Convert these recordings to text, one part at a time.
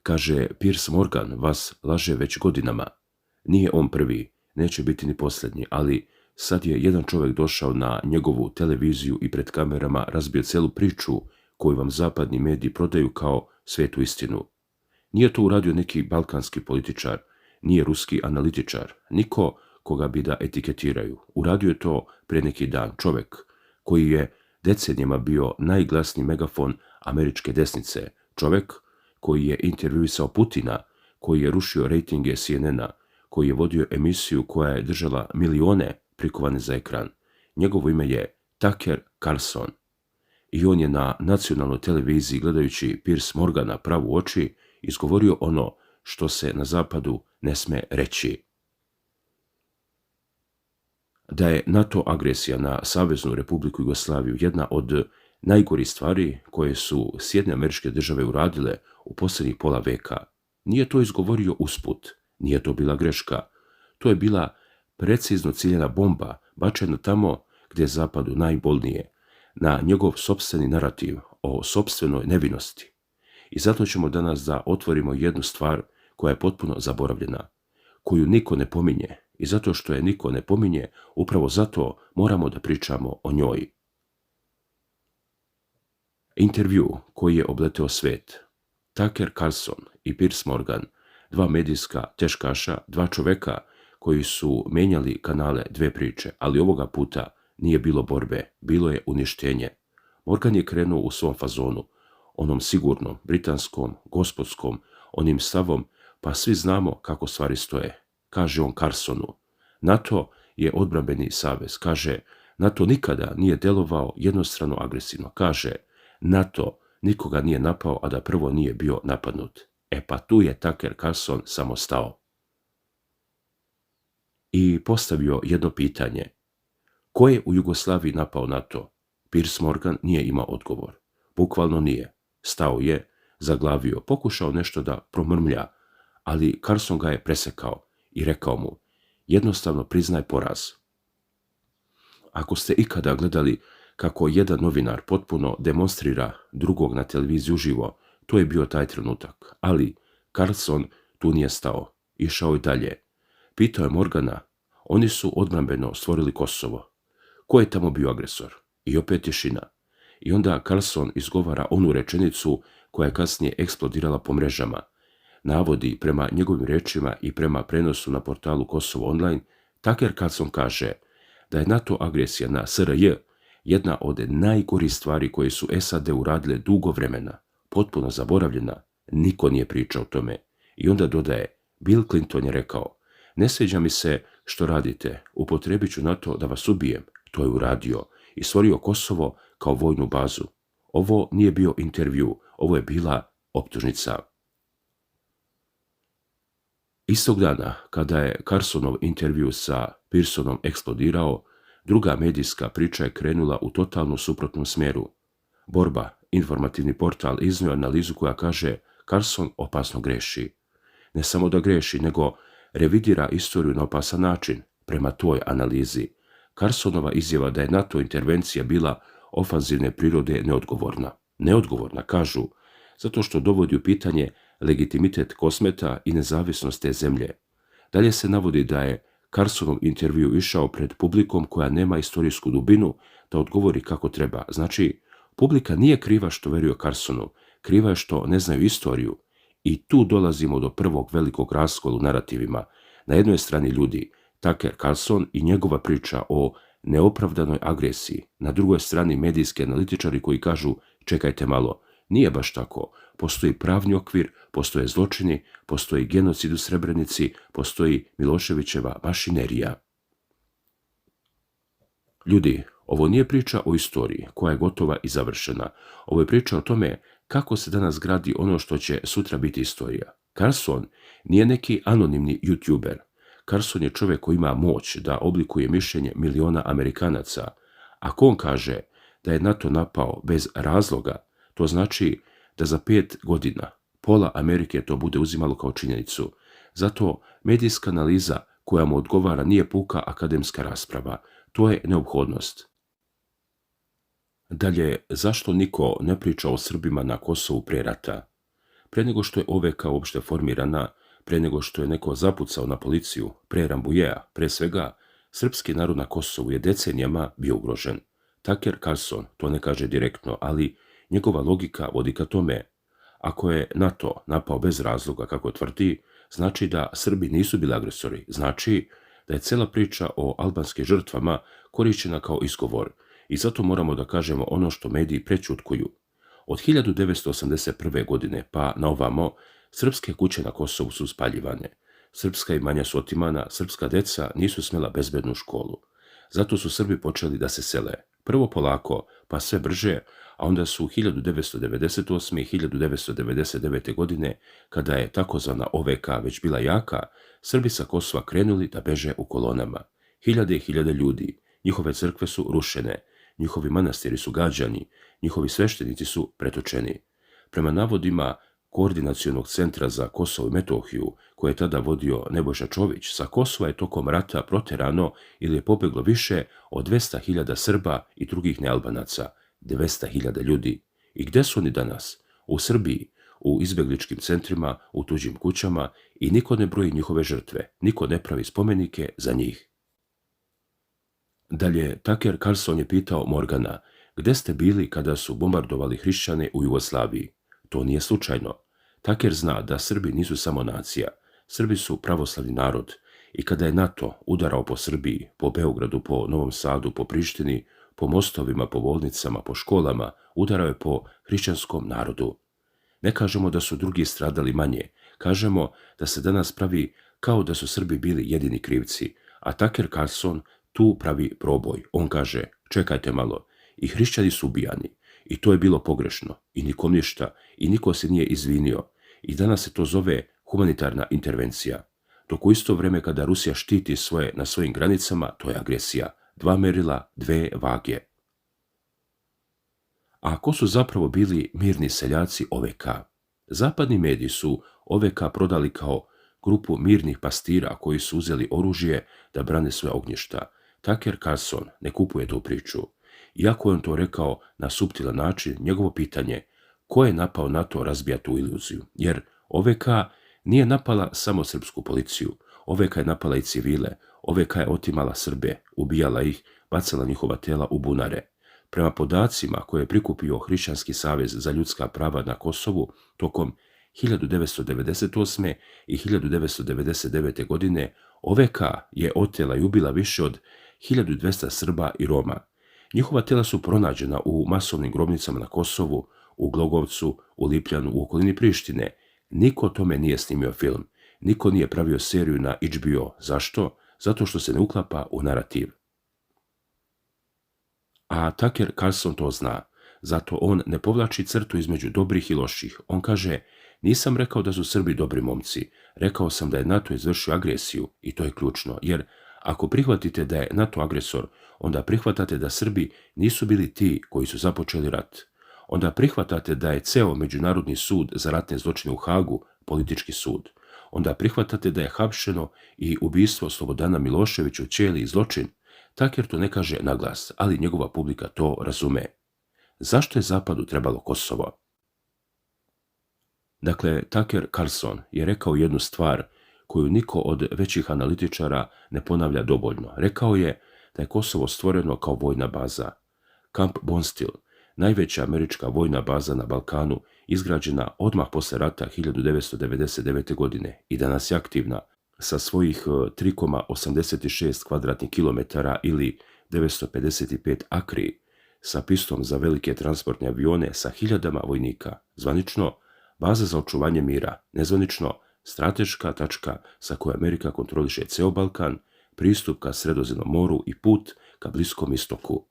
Kaže, Piers Morgan vas laže već godinama. Nije on prvi, neće biti ni posljednji, ali sad je jedan čovjek došao na njegovu televiziju i pred kamerama razbio cijelu priču koju vam zapadni mediji prodaju kao svetu istinu. Nije to uradio neki balkanski političar, nije ruski analitičar, niko koga bi da etiketiraju. Uradio je to prije neki dan čovjek koji je decenijama bio najglasniji megafon američke desnice, čovjek koji je intervjuisao Putina, koji je rušio rejtinge CNN-a, koji je vodio emisiju koja je držala milione prikovane za ekran. Njegovo ime je Tucker Carlson. I on je na nacionalnoj televiziji, gledajući Piers Morgana pravo u oči, izgovorio ono što se na zapadu ne sme reći. Da je NATO agresija na Saveznu Republiku Jugoslaviju jedna od najgorih stvari koje su Sjedinjene Američke Države uradile u posljednjih pola veka. Nije to izgovorio usput, nije to bila greška. To je bila precizno ciljena bomba, bačena tamo gdje je zapadu najbolnije, na njegov sopstveni narativ o sopstvenoj nevinosti. I zato ćemo danas da otvorimo jednu stvar koja je potpuno zaboravljena, koju niko ne pominje, i zato što je niko ne pominje, upravo zato moramo da pričamo o njoj. Intervju koji je obleteo svet. Tucker Carlson i Piers Morgan, dva medijska teškaša, dva čoveka koji su menjali kanale dve priče, ali ovoga puta nije bilo borbe, bilo je uništenje. Morgan je krenuo u svom fazonu, onom sigurnom, britanskom, gospodskom, onim stavom, pa svi znamo kako stvari stoje. Kaže on Carlsonu, NATO je odbrambeni savez. Kaže, NATO nikada nije delovao jednostrano agresivno. Kaže, NATO nikoga nije napao, a da prvo nije bio napadnut. E pa tu je Tucker Carlson samo stao. I postavio jedno pitanje. Ko je u Jugoslaviji napao NATO? Piers Morgan nije imao odgovor. Bukvalno nije. Stao je, zaglavio, pokušao nešto da promrmlja, ali Carlson ga je presekao i rekao mu, jednostavno priznaj poraz. Ako ste ikada gledali kako jedan novinar potpuno demonstrira drugog na televiziji uživo, to je bio taj trenutak. Ali Carlson tu nije stao. Išao je dalje. Pitao je Morgana, oni su odbrambeno stvorili Kosovo. Ko je tamo bio agresor? I opet tišina. I onda Carlson izgovara onu rečenicu koja je kasnije eksplodirala po mrežama. Navodi prema njegovim rečima i prema prenosu na portalu Kosovo Online, Tucker Carlson kaže da je NATO agresija na SRJ jedna od najgorih stvari koje su SAD uradile dugo vremena, potpuno zaboravljena, niko nije pričao o tome. I onda dodaje, Bill Clinton je rekao, ne sviđa mi se što radite, upotrebit ću NATO da vas ubijem. To je uradio i stvorio Kosovo kao vojnu bazu. Ovo nije bio intervju, ovo je bila optužnica. Istog dana, kada je Carlsonov intervju sa Pearsonom eksplodirao, druga medijska priča je krenula u totalno suprotnom smjeru. Borba, informativni portal, iznio analizu koja kaže Carlson opasno greši. Ne samo da greši, nego revidira istoriju na opasan način. Prema toj analizi, Carlsonova izjava da je NATO intervencija bila ofanzivne prirode neodgovorna. Neodgovorna, kažu, zato što dovodi u pitanje legitimitet Kosmeta i nezavisnost te zemlje. Dalje se navodi da je Carlsonov intervju išao pred publikom koja nema istorijsku dubinu da odgovori kako treba. Znači, publika nije kriva što veruje Carlsonu, kriva je što ne znaju istoriju. I tu dolazimo do prvog velikog raskola u narativima. Na jednoj strani ljudi, Tucker Carlson i njegova priča o neopravdanoj agresiji. Na drugoj strani medijski analitičari koji kažu, čekajte malo, nije baš tako. Postoji pravni okvir, postoje zločini, postoji genocid u Srebrenici, postoji Miloševićeva mašinerija. Ljudi, ovo nije priča o istoriji koja je gotova i završena. Ovo je priča o tome kako se danas gradi ono što će sutra biti istorija. Carlson nije neki anonimni youtuber. Carlson je čovjek koji ima moć da oblikuje mišljenje miliona Amerikanaca. Ako on kaže da je NATO napao bez razloga, to znači da za 5 godina pola Amerike to bude uzimalo kao činjenicu. Zato medijska analiza koja mu odgovara nije puka akademska rasprava, to je neophodnost. Dalje, zašto niko ne priča o Srbima na Kosovu pre rata? Pre nego što je OVK uopšte formirana, pre nego što je neko zapucao na policiju, pre Rambujea, pre svega, srpski narod na Kosovu je decenijama bio ugrožen. Tucker Carlson to ne kaže direktno, ali njegova logika vodi ka tome. Ako je NATO napao bez razloga, kako tvrdi, znači da Srbi nisu bili agresori, znači da je cela priča o albanskim žrtvama korišćena kao izgovor i zato moramo da kažemo ono što mediji prećutkuju. Od 1981. godine pa na ovamo, srpske kuće na Kosovu su spaljivane. Srpska imanja su otimana, srpska deca nisu smjela bezbednu školu. Zato su Srbi počeli da se sele. Prvo polako, pa sve brže, a onda su 1998. i 1999. godine, kada je takozvana OVK već bila jaka, Srbi sa Kosova krenuli da beže u kolonama. Hiljade i hiljade ljudi, njihove crkve su rušene, njihovi manastiri su gađani, njihovi sveštenici su pretočeni. Prema navodima Koordinacionog centra za Kosovo i Metohiju, koje je tada vodio Nebojša Čović, sa Kosova je tokom rata proterano ili je pobeglo više od 200.000 Srba i drugih nealbanaca, 200.000 ljudi. I gde su oni danas? U Srbiji, u izbegličkim centrima, u tuđim kućama i niko ne broji njihove žrtve, niko ne pravi spomenike za njih. Dalje, Tucker Carlson je pitao Morgana, gde ste bili kada su bombardovali hrišćane u Jugoslaviji? To nije slučajno. Tucker zna da Srbi nisu samo nacija. Srbi su pravoslavni narod i kada je NATO udarao po Srbiji, po Beogradu, po Novom Sadu, po Prištini, po mostovima, po bolnicama, po školama, udarao je po hrišćanskom narodu. Ne kažemo da su drugi stradali manje, kažemo da se danas pravi kao da su Srbi bili jedini krivci, a Tucker Carlson tu pravi proboj. On kaže, čekajte malo, i hrišćani su ubijani, i to je bilo pogrešno, i nikom ništa, i niko se nije izvinio, i danas se to zove humanitarna intervencija. Dok u isto vrijeme kada Rusija štiti svoje na svojim granicama, to je agresija. Dva merila, dve vage. A ko su zapravo bili mirni seljaci OVK? Zapadni mediji su OVK prodali kao grupu mirnih pastira koji su uzeli oružje da brane svoje ognjišta. Tucker Carlson ne kupuje tu priču. Iako je on to rekao na suptilan način, njegovo pitanje ko je napao NATO razbija tu iluziju, jer OVK nije napala samo srpsku policiju, OVK je napala i civile, OVK je otimala Srbe, ubijala ih, bacala njihova tela u bunare. Prema podacima koje je prikupio Hrišćanski savez za ljudska prava na Kosovu tokom 1998. i 1999. godine, OVK je otela i ubila više od 1200 Srba i Roma. Njihova tela su pronađena u masovnim grobnicama na Kosovu, u Glogovcu, u Lipljanu, u okolini Prištine. Niko o tome nije snimio film. Niko nije pravio seriju na HBO. Zašto? Zato što se ne uklapa u narativ. A Tucker Carlson to zna. Zato on ne povlači crtu između dobrih i loših. On kaže, nisam rekao da su Srbi dobri momci. Rekao sam da je NATO izvršio agresiju i to je ključno, jer ako prihvatite da je NATO agresor, onda prihvatate da Srbi nisu bili ti koji su započeli rat. Onda prihvatate da je ceo Međunarodni sud za ratne zločine u Hagu politički sud. Onda prihvatate da je hapšeno i ubistvo Slobodana Miloševića u ćeliji zločin. Tucker to ne kaže naglas, ali njegova publika to razume. Zašto je Zapadu trebalo Kosovo? Dakle, Tucker Carlson je rekao jednu stvar koju niko od većih analitičara ne ponavlja dovoljno. Rekao je da je Kosovo stvoreno kao vojna baza. Kamp Bondsteel, najveća američka vojna baza na Balkanu, izgrađena odmah posle rata 1999. godine i danas je aktivna sa svojih 3,86 kvadratnih kilometara ili 955 akri, sa pistom za velike transportne avione sa hiljadama vojnika. Zvanično, baza za očuvanje mira, nezvanično, strateška tačka sa kojoj Amerika kontroliše ceo Balkan, pristup ka Sredozemnom moru i put ka Bliskom istoku.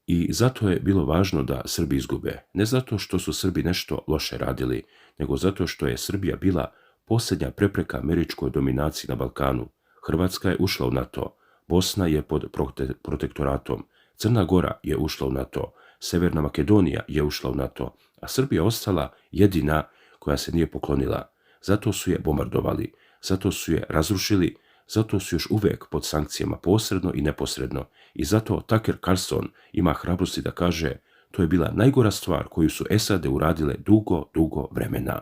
I zato je bilo važno da Srbi izgube, ne zato što su Srbi nešto loše radili, nego zato što je Srbija bila posljednja prepreka američkoj dominaciji na Balkanu. Hrvatska je ušla u NATO, Bosna je pod protektoratom, Crna Gora je ušla u NATO, Severna Makedonija je ušla u NATO, a Srbija ostala jedina koja se nije poklonila. Zato su je bombardovali, zato su je razrušili, zato su još uvek pod sankcijama posredno i neposredno. I zato Tucker Carlson ima hrabrosti da kaže To je bila najgora stvar koju su SAD uradile dugo vremena.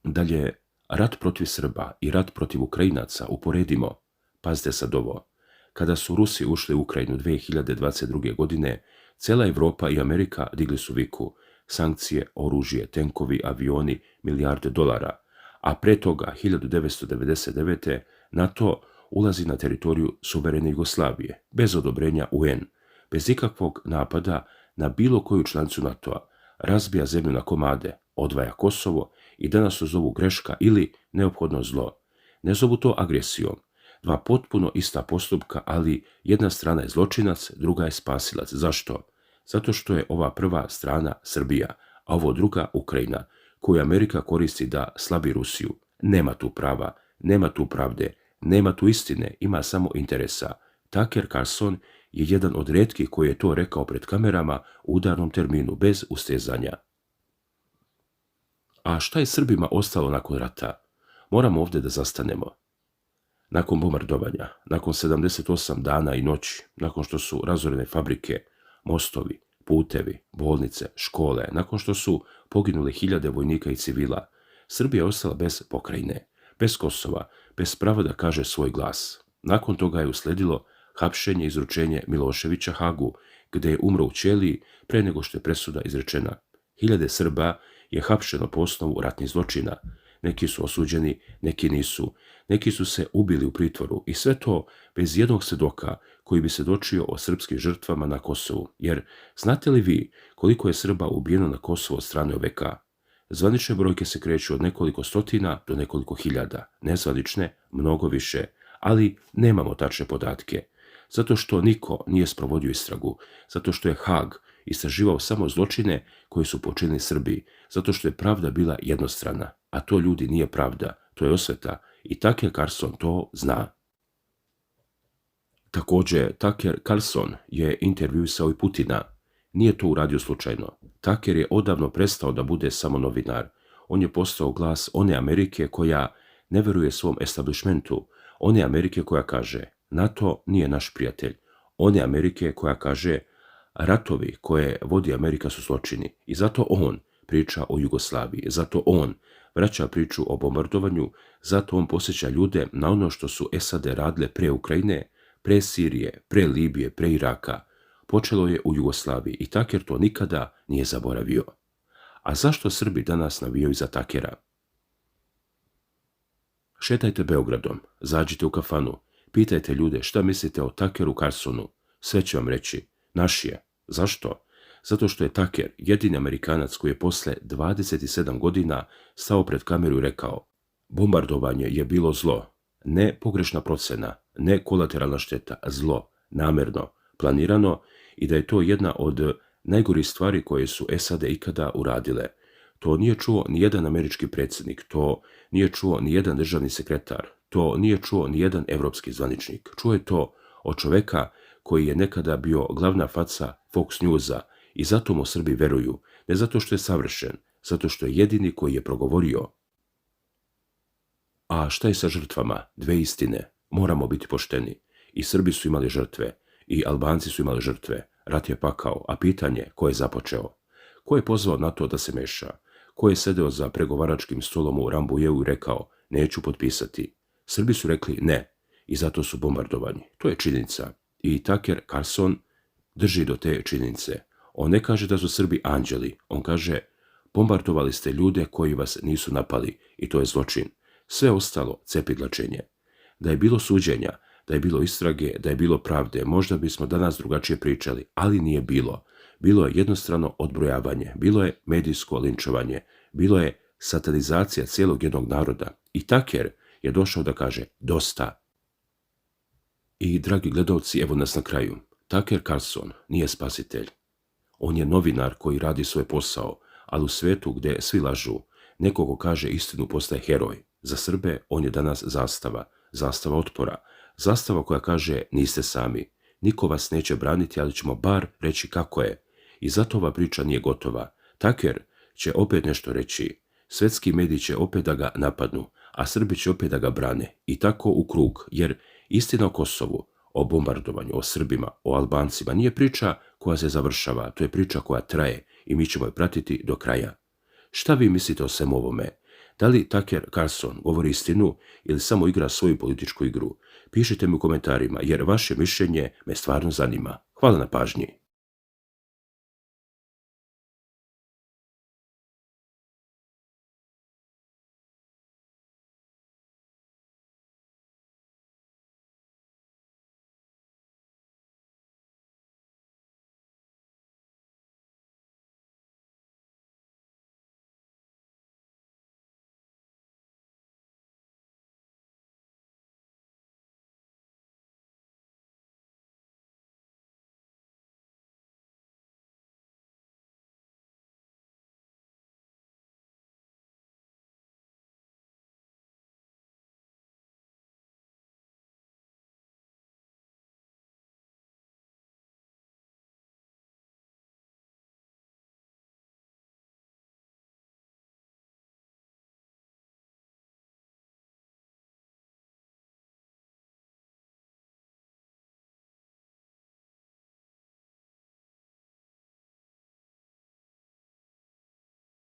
Dalje, rat protiv Srba i rat protiv Ukrajinaca uporedimo. Pazite sad ovo. Kada su Rusi ušli u Ukrajinu 2022. godine, cela Evropa i Amerika digli su viku. Sankcije, oružje, tenkovi, avioni, milijarde dolara. A pre toga, 1999. NATO ulazi na teritoriju suverene Jugoslavije, bez odobrenja UN, bez ikakvog napada na bilo koju članicu NATO-a, razbija zemlju na komade, odvaja Kosovo i danas to zovu greška ili neophodno zlo. Ne zovu to agresijom. Dva potpuno ista postupka, ali jedna strana je zločinac, druga je spasilac. Zašto? Zato što je ova prva strana Srbija, a ovo druga Ukrajina, koju Amerika koristi da slabi Rusiju. Nema tu prava, nema tu pravde, nema tu istine, ima samo interesa. Tucker Carlson je jedan od retkih koji je to rekao pred kamerama u udarnom terminu, bez ustezanja. A šta je Srbima ostalo nakon rata? Moramo ovdje da zastanemo. Nakon bombardovanja, nakon 78 dana i noći, nakon što su razorene fabrike, mostovi, putevi, bolnice, škole, nakon što su poginule hiljade vojnika i civila, Srbija je ostala bez pokrajine, bez Kosova, bez prava da kaže svoj glas. Nakon toga je usledilo hapšenje i izručenje Miloševića Hagu, gde je umro u ćeliji pre nego što je presuda izrečena. Hiljade Srba je hapšeno po osnovu ratnih zločina. Neki su osuđeni, neki nisu. Neki su se ubili u pritvoru i sve to bez jednog svedoka koji bi svedočio o srpskim žrtvama na Kosovu. Jer znate li vi koliko je Srba ubijeno na Kosovu od strane OVK? Zvanične brojke se kreću od nekoliko stotina do nekoliko hiljada. Nezvanične, mnogo više, ali nemamo tačne podatke. Zato što niko nije sprovodio istragu, zato što je Hag istraživao samo zločine koje su počinili Srbi, zato što je pravda bila jednostrana, a to ljudi nije pravda, to je osveta i Tucker Carlson to zna. Također, Tucker Carlson je intervjuisao i Putina. Nije to uradio slučajno. Tucker je odavno prestao da bude samo novinar. On je postao glas one Amerike koja ne veruje svom establishmentu, one Amerike koja kaže NATO nije naš prijatelj, one Amerike koja kaže ratovi koje vodi Amerika su zločini i zato on priča o Jugoslaviji, zato on vraća priču o bombardovanju, zato on posjeća ljude na ono što su SAD radile pre Ukrajine, pre Sirije, pre Libije, pre Iraka. Počelo je u Jugoslaviji i Tucker to nikada nije zaboravio. A zašto Srbi danas navijaju za Tuckera? Šetajte Beogradom, zađite u kafanu, pitajte ljude šta mislite o Tuckeru Carlsonu. Sve će vam reći, naš je. Zašto? Zato što je Tucker jedini Amerikanac koji je posle 27 godina stao pred kameru i rekao: bombardovanje je bilo zlo, ne pogrešna procena, ne kolateralna šteta, zlo, namerno, planirano i da je to jedna od najgorih stvari koje su SAD ikada uradile. To nije čuo ni jedan američki predsjednik, to nije čuo ni jedan državni sekretar, to nije čuo ni jedan evropski zvaničnik. Čuo je to od čoveka koji je nekada bio glavna faca Fox Newsa i zato mu Srbi veruju, ne zato što je savršen, zato što je jedini koji je progovorio. A šta je sa žrtvama? Dve istine. Moramo biti pošteni. I Srbi su imali žrtve, i Albanci su imali žrtve. Rat je pakao, a pitanje ko je započeo? Ko je pozvao na to da se meša? Ko je sedeo za pregovaračkim stolom u Rambujeu i rekao neću potpisati? Srbi su rekli ne i zato su bombardovani. To je činjenica. I Tucker Carlson drži do te činjenice. On ne kaže da su Srbi anđeli. On kaže bombardovali ste ljude koji vas nisu napali i to je zločin. Sve ostalo cepidlačenje. Da je bilo suđenja, da je bilo istrage, da je bilo pravde, možda bismo danas drugačije pričali, ali nije bilo. Bilo je jednostrano odbrojavanje, bilo je medijsko linčovanje, bilo je satanizacija cijelog jednog naroda. I Tucker je došao da kaže dosta. I dragi gledalci, evo nas na kraju. Tucker Carlson nije spasitelj. On je novinar koji radi svoj posao, ali u svetu gdje svi lažu, neko ko kaže istinu postaje heroj. Za Srbe on je danas zastava, zastava otpora, zastava koja kaže niste sami, niko vas neće braniti, ali ćemo bar reći kako je. I zato ova priča nije gotova. Tucker će opet nešto reći, svetski mediji će opet da ga napadnu, a Srbi će opet da ga brane. I tako u krug, jer istina o Kosovu, o bombardovanju, o Srbima, o Albancima nije priča koja se završava, to je priča koja traje i mi ćemo je pratiti do kraja. Šta vi mislite o svemu ovome? Da li Tucker Carlson govori istinu ili samo igra svoju političku igru? Pišite mi u komentarima jer vaše mišljenje me stvarno zanima. Hvala na pažnji.